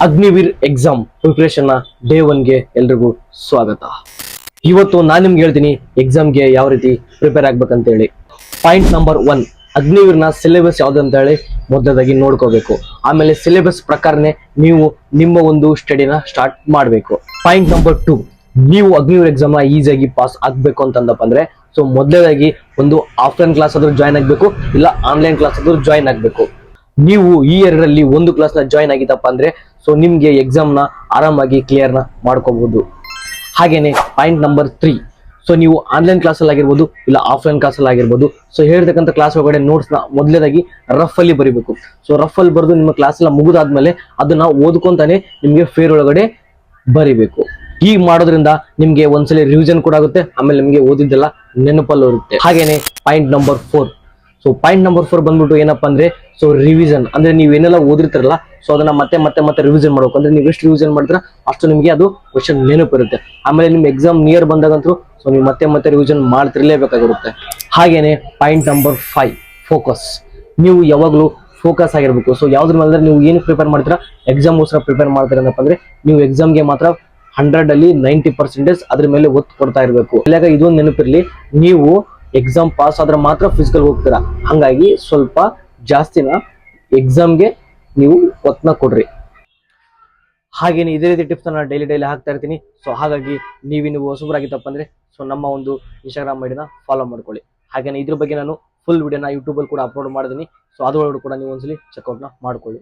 Agniveer exam preparation day 1ಗೆ ಎಲ್ರಿಗೂ ಸ್ವಾಗತ. ಇವತ್ತು ನಾನು ನಿಮ್ಗೆ ಹೇಳ್ತೀನಿ ಎಕ್ಸಾಮ್ಗೆ ಯಾವ ರೀತಿ ಪ್ರಿಪೇರ್ ಆಗ್ಬೇಕಂತ ಹೇಳಿ. ಪಾಯಿಂಟ್ ನಂಬರ್ 1, ಅಗ್ನಿವೀರ್ನ ಸಿಲೆಬಸ್ ಯಾವ್ದು ಅಂತ ಹೇಳಿ ಮೊದಲದಾಗಿ ನೋಡ್ಕೋಬೇಕು. ಆಮೇಲೆ ಸಿಲೆಬಸ್ ಪ್ರಕಾರನೇ ನೀವು ನಿಮ್ಮ ಒಂದು ಸ್ಟಡಿನ ಸ್ಟಾರ್ಟ್ ಮಾಡಬೇಕು. ಪಾಯಿಂಟ್ ನಂಬರ್ 2, ನೀವು ಅಗ್ನಿವೀರ್ ಎಕ್ಸಾಮ್ ನ ಈಸಿಯಾಗಿ ಪಾಸ್ ಆಗ್ಬೇಕು ಅಂತಂದಪ್ಪ ಅಂದ್ರೆ ಸೊ ಮೊದಲದಾಗಿ ಒಂದು ಆಫ್ಲೈನ್ ಕ್ಲಾಸ್ ಆದ್ರೂ ಜಾಯ್ನ್ ಆಗ್ಬೇಕು, ಇಲ್ಲ ಆನ್ಲೈನ್ ಕ್ಲಾಸ್ ಆದ್ರೂ ಜಾಯ್ನ್ ಆಗ್ಬೇಕು. ನೀವು ಈ ಎರಡರಲ್ಲಿ ಒಂದು ಕ್ಲಾಸ್ ನ ಜಾಯ್ನ್ ಆಗಿದ್ದಪ್ಪ ಅಂದ್ರೆ ಸೊ ನಿಮ್ಗೆ ಎಕ್ಸಾಮ್ ನ ಆರಾಮಾಗಿ ಕ್ಲಿಯರ್ ನ ಮಾಡ್ಕೋಬಹುದು. ಹಾಗೇನೆ ಪಾಯಿಂಟ್ ನಂಬರ್ 3, ಸೊ ನೀವು ಆನ್ಲೈನ್ ಕ್ಲಾಸ್ ಅಲ್ಲಿ ಆಗಿರ್ಬೋದು ಇಲ್ಲ ಆಫ್ಲೈನ್ ಕ್ಲಾಸ್ ಅಲ್ಲಿ ಆಗಿರ್ಬೋದು, ಸೊ ಹೇಳ್ತಕ್ಕಂಥ ಕ್ಲಾಸ್ ಒಳಗಡೆ ನೋಟ್ಸ್ ನ ಮೊದಲನೇದಾಗಿ ರಫ್ ಅಲ್ಲಿ ಬರಿಬೇಕು. ಸೊ ರಫ್ ಅಲ್ಲಿ ಬರೆದು ನಿಮ್ಮ ಕ್ಲಾಸ್ ಎಲ್ಲ ಮುಗಿದಾದ್ಮೇಲೆ ಅದನ್ನ ಓದ್ಕೊಂತಾನೆ ನಿಮ್ಗೆ ಫೇರ್ ಒಳಗಡೆ ಬರಿಬೇಕು. ಹೀಗೆ ಮಾಡೋದ್ರಿಂದ ನಿಮ್ಗೆ ಒಂದ್ಸಲಿ ರಿವಿಷನ್ ಕೂಡ ಆಗುತ್ತೆ, ಆಮೇಲೆ ನಿಮ್ಗೆ ಓದಿದ್ದೆಲ್ಲ ನೆನಪಲ್ಲಿ ಇರುತ್ತೆ. ಹಾಗೇನೆ point number 4, so point number 4 ಬಂದ್ಬಿಟ್ಟು ಏನಪ್ಪಾ ಅಂದ್ರೆ ಸೊ ರಿವಿಷನ್ ಅಂದ್ರೆ ನೀವು ಏನೆಲ್ಲ ಓದಿರ್ತಾರಲ್ಲ ಸೊ ಅದನ್ನ ಮತ್ತೆ ಮತ್ತೆ ಮತ್ತೆ ರಿವಿಷನ್ ಮಾಡ್ಬೇಕು. ಅಂದ್ರೆ ನೀವು ಎಷ್ಟು ರಿವಿಷನ್ ಮಾಡ್ತೀರಾ ಅಷ್ಟು ನಿಮ್ಗೆ ಅದು ಕ್ವಶನ್ ನೆನಪಿರುತ್ತೆ. ಆಮೇಲೆ ನಿಮ್ ಎಕ್ಸಾಮ್ ನಿಯರ್ ಬಂದಾಗಂತೂ ಸೊ ನೀವು ಮತ್ತೆ ಮತ್ತೆ ರಿವಿಷನ್ ಮಾಡ್ತಿರ್ಲೇಬೇಕಾಗಿರುತ್ತೆ. ಹಾಗೇನೆ ಪಾಯಿಂಟ್ ನಂಬರ್ 5, ಫೋಕಸ್. ನೀವು ಯಾವಾಗ್ಲೂ ಫೋಕಸ್ ಆಗಿರ್ಬೇಕು. ಸೊ ಯಾವ್ದ್ರ ಮೇಲೆ ನೀವು ಏನು ಪ್ರಿಪೇರ್ ಮಾಡ್ತೀರಾ, ಎಕ್ಸಾಮ್ಗೋಸ್ಕರ ಪ್ರಿಪೇರ್ ಮಾಡ್ತೀರಾ ಏನಪ್ಪ ಅಂದ್ರೆ ನೀವು ಎಕ್ಸಾಮ್ಗೆ ಮಾತ್ರ 100 ಅಲ್ಲಿ 90% ಅದ್ರ ಮೇಲೆ ಒತ್ತು ಕೊಡ್ತಾ ಇರಬೇಕು. ಇವಾಗ ಇದೊಂದು ನೆನಪಿರ್ಲಿ, ನೀವು ಎಕ್ಸಾಮ್ ಪಾಸ್ ಆದ್ರೆ ಮಾತ್ರ ಫಿಸಿಕಲ್ ಹೋಗ್ತೀರಾ. ಹಂಗಾಗಿ ಸ್ವಲ್ಪ ಜಾಸ್ತಿನ ಎಕ್ಸಾಮ್ಗೆ ನೀವು ಒತ್ತನ್ನ ಕೊಡ್ರಿ. ಹಾಗೇನೆ ಇದೇ ರೀತಿ ಟಿಪ್ಸ್ ನಾನು ಡೈಲಿ ಹಾಕ್ತಾ ಇರ್ತೀನಿ. ಸೊ ಹಾಗಾಗಿ ನೀವು ಹೊಸಬರಾಗಿತ್ತಪ್ಪ ಅಂದ್ರೆ ಸೊ ನಮ್ಮ ಒಂದು ಇನ್ಸ್ಟಾಗ್ರಾಮ್ ಐಡಿನ ಫಾಲೋ ಮಾಡ್ಕೊಳ್ಳಿ. ಹಾಗೇನೆ ಇದ್ರ ಬಗ್ಗೆ ನಾನು ಫುಲ್ ವಿಡಿಯೋನ ಯೂಟ್ಯೂಬ್ ಅಲ್ಲಿ ಕೂಡ ಅಪ್ಲೋಡ್ ಮಾಡಿದ್ದೀನಿ. ಸೊ ಅದ್ರೊಳಗಡೆ ಕೂಡ ನೀವು ಒಂದ್ಸಲಿ ಚೆಕ್ಔಟ್ ನ ಮಾಡ್ಕೊಳ್ಳಿ.